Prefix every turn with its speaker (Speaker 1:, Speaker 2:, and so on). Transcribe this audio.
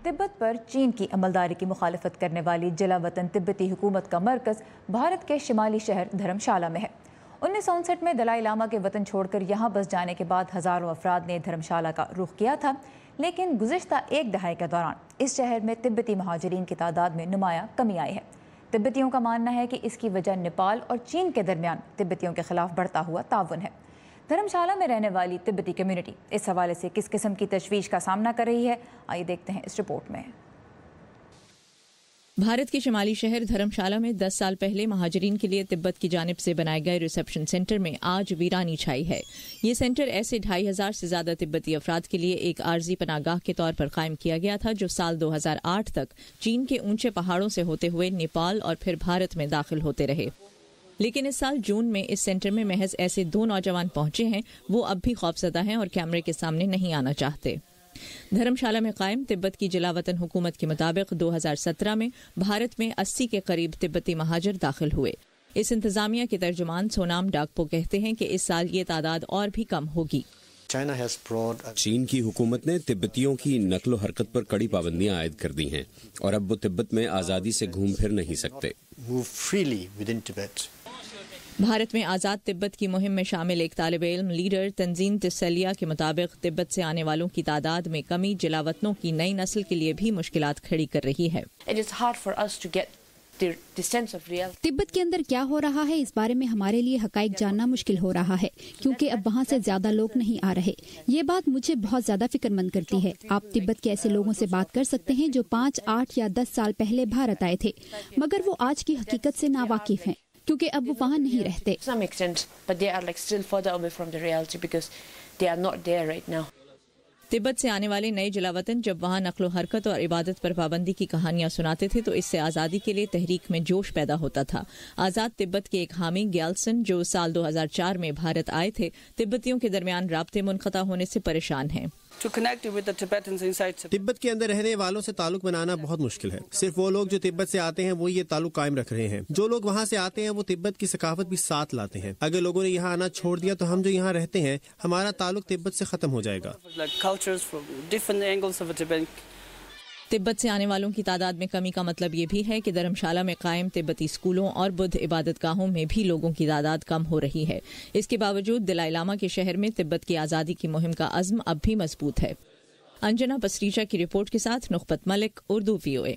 Speaker 1: तिब्बत पर चीन की अमलदारी की मुखालफत करने वाली जलावतन तिब्बती हुकूमत का मरकज़ भारत के शिमाली शहर धर्मशाला में है। 1959 में दलाई लामा के वतन छोड़कर यहाँ बस जाने के बाद हज़ारों अफराद ने धर्मशाला का रुख किया था, लेकिन गुज़िश्ता एक दहाई के दौरान इस शहर में तिब्बती महाजरीन की तादाद में नुमाया कमी आई है। तिब्बतियों का मानना है कि इसकी वजह नेपाल और चीन के दरमियान तिब्बतियों के खिलाफ बढ़ता हुआ ताउन है। धर्मशाला में रहने वाली तिब्बती कम्युनिटी इस हवाले से किस किस्म की तशवीश का सामना कर रही है, आइए देखते हैं इस रिपोर्ट में।
Speaker 2: भारत के शिमाली शहर धर्मशाला में 10 साल पहले महाजरीन के लिए तिब्बत की जानिब से बनाए गए रिसेप्शन सेंटर में आज वीरानी छाई है। ये सेंटर ऐसे 2500 से ज्यादा तिब्बती अफराद के लिए एक आर्जी पनागाह के तौर पर कायम किया गया था, जो साल 2008 तक चीन के ऊंचे पहाड़ों से होते हुए नेपाल और फिर भारत में दाखिल होते रहे। लेकिन इस साल जून में इस सेंटर में महज ऐसे 2 नौजवान पहुंचे हैं, वो अब भी खौफजदा हैं और कैमरे के सामने नहीं आना चाहते। धर्मशाला में कायम तिब्बत की जलावतन हुकूमत के मुताबिक 2017 में भारत में 80 के करीब तिब्बती महाजर दाखिल हुए। इस इंतजामिया के तर्जुमान सोनाम डाकपो कहते हैं कि इस साल ये तादाद और भी कम होगी।
Speaker 3: चीन की हुकूमत ने तिब्बतियों की नकलो हरकत पर कड़ी पाबंदियां आयद कर दी हैं और अब वो तिब्बत में आज़ादी से घूम फिर नहीं सकते।
Speaker 2: भारत में आज़ाद तिब्बत की मुहिम में शामिल एक तालिब इल्म लीडर तंजीन तिस्सलिया के मुताबिक तिब्बत से आने वालों की तादाद में कमी जलावतनों की नई नस्ल के लिए भी मुश्किलात खड़ी कर रही है।
Speaker 4: तिब्बत के अंदर क्या हो रहा है, इस बारे में हमारे लिए हकाइक जानना मुश्किल हो रहा है, क्योंकि अब वहाँ से ज्यादा लोग नहीं आ रहे। ये बात मुझे बहुत ज्यादा फिक्रमंद करती है। आप तिब्बत के ऐसे लोगों से बात कर सकते हैं जो 5, 8 या 10 साल पहले भारत आए थे, मगर वो आज की हकीकत से नावाकिफ हैं, क्योंकि अब वो वहाँ नहीं रहते।
Speaker 2: तिब्बत से आने वाले नए जलावतन जब वहाँ नकलो हरकत और इबादत पर पाबंदी की कहानियां सुनाते थे तो इससे आज़ादी के लिए तहरीक में जोश पैदा होता था। आज़ाद तिब्बत के एक हामी ग्याल्सन, जो साल 2004 में भारत आए थे, तिब्बतियों के दरमियान राब्ते मुनक़ता होने से परेशान हैं।
Speaker 5: तिब्बत के अंदर रहने वालों से ताल्लुक बनाना बहुत मुश्किल है। सिर्फ वो लोग जो तिब्बत से आते हैं वो ये ताल्लुक कायम रख रहे हैं। जो लोग वहाँ से आते हैं वो तिब्बत की सकाफत भी साथ लाते हैं। अगर लोगों ने यहाँ आना छोड़ दिया तो हम जो यहाँ रहते हैं हमारा ताल्लुक तिब्बत से खत्म हो जाएगा।
Speaker 2: तिब्बत से आने वालों की तादाद में कमी का मतलब ये भी है कि धर्मशाला में कायम तिब्बती स्कूलों और बुद्ध इबादतगाहों में भी लोगों की तादाद कम हो रही है। इसके बावजूद दलाई लामा के शहर में तिब्बत की आज़ादी की मुहिम का अज़्म अब भी मजबूत है। अंजना पसरीचा की रिपोर्ट के साथ नुखबत मलिक, उर्दू VOA।